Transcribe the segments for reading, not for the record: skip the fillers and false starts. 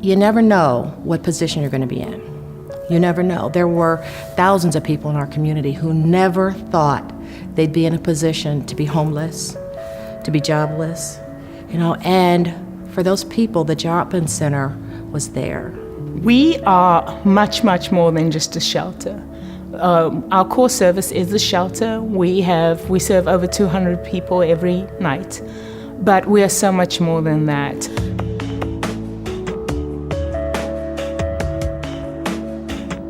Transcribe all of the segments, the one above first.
You never know what position you're going to be in. You never know. There were thousands of people in our community who never thought they'd be in a position to be homeless, to be jobless, and for those people, the Drop-In Center was there. We are much, much more than just a shelter. Our core service is a shelter. We serve over 200 people every night, but we are so much more than that.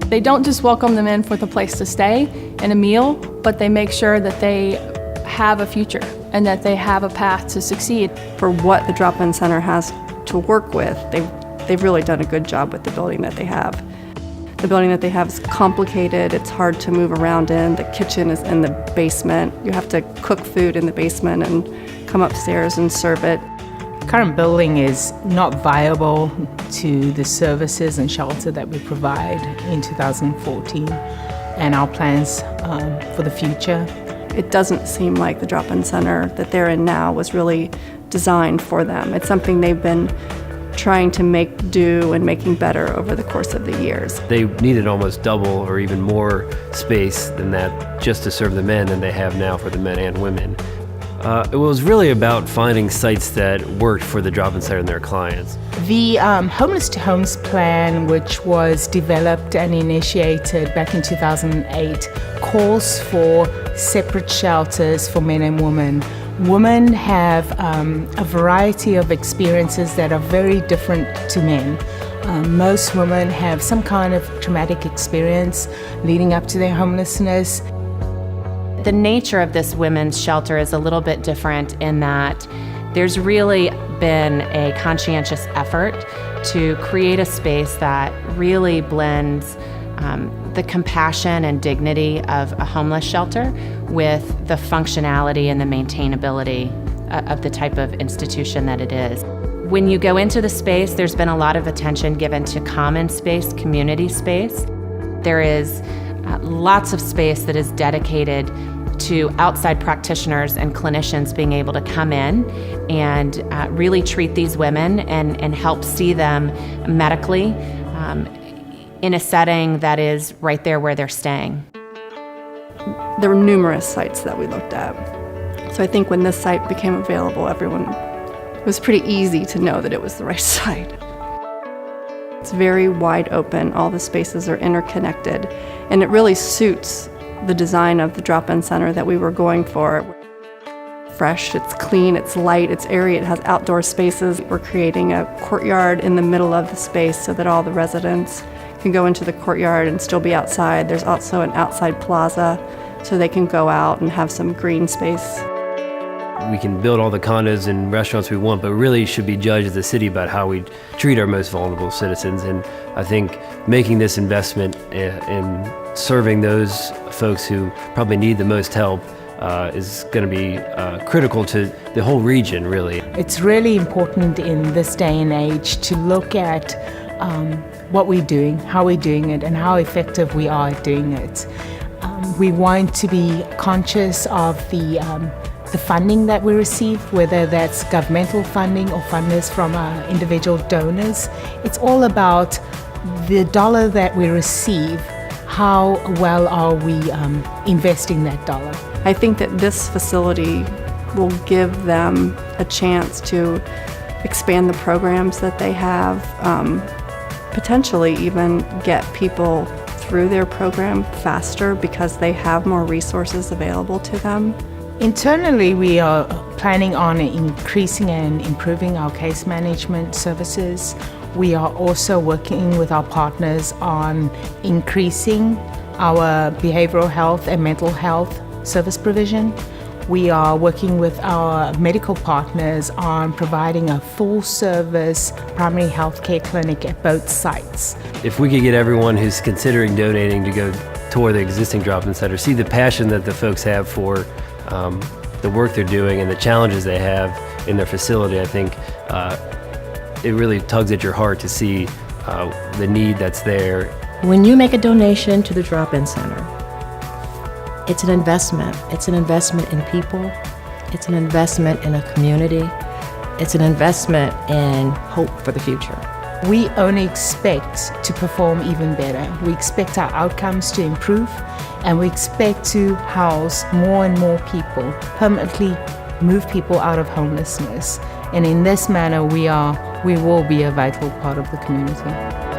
They don't just welcome them in with a place to stay and a meal, but they make sure that they have a future and that they have a path to succeed. For what the Drop-In Center has to work with, they've really done a good job with the building that they have. The building that they have is complicated, it's hard to move around in. The kitchen is in the basement. You have to cook food in the basement and come upstairs and serve it. Current building is not viable to the services and shelter that we provide in 2014 and our plans for the future. It doesn't seem like the Drop-In Center that they're in now was really designed for them. It's something they've been trying to make do and making better over the course of the years. They needed almost double or even more space than that just to serve the men than they have now for the men and women. It was really about finding sites that worked for the Drop-In Center and their clients. The Homeless to Homes plan, which was developed and initiated back in 2008, calls for separate shelters for men and women. Women have a variety of experiences that are very different to men. Most women have some kind of traumatic experience leading up to their homelessness. The nature of this women's shelter is a little bit different in that there's really been a conscientious effort to create a space that really blends the compassion and dignity of a homeless shelter with the functionality and the maintainability of the type of institution that it is. When you go into the space, there's been a lot of attention given to common space, community space. There is lots of space that is dedicated to outside practitioners and clinicians being able to come in and really treat these women and help see them medically in a setting that is right there where they're staying. There were numerous sites that we looked at. So I think when this site became available, it was pretty easy to know that it was the right site. It's very wide open, all the spaces are interconnected, and it really suits the design of the Drop-In Center that we were going for. Fresh, it's clean, it's light, it's airy, it has outdoor spaces. We're creating a courtyard in the middle of the space so that all the residents can go into the courtyard and still be outside. There's also an outside plaza so they can go out and have some green space. We can build all the condos and restaurants we want, but really should be judged as a city about how we treat our most vulnerable citizens. And I think making this investment in serving those folks who probably need the most help is going to be critical to the whole region, really. It's really important in this day and age to look at what we're doing, how we're doing it, and how effective we are at doing it. We want to be conscious of the funding that we receive, whether that's governmental funding or funders from individual donors. It's all about the dollar that we receive, how well are we investing that dollar. I think that this facility will give them a chance to expand the programs that they have, potentially even get people through their program faster because they have more resources available to them. Internally, we are planning on increasing and improving our case management services. We are also working with our partners on increasing our behavioral health and mental health service provision. We are working with our medical partners on providing a full-service primary health care clinic at both sites. If we could get everyone who's considering donating to go tour the existing Drop-In Center, see the passion that the folks have for the work they're doing and the challenges they have in their facility, I think it really tugs at your heart to see the need that's there. When you make a donation to the Drop-In Center, it's an investment. It's an investment in people. It's an investment in a community. It's an investment in hope for the future. we only expect to perform even better. We expect our outcomes to improve, and we expect to house more and more people, permanently move people out of homelessness. And in this manner, we will be a vital part of the community.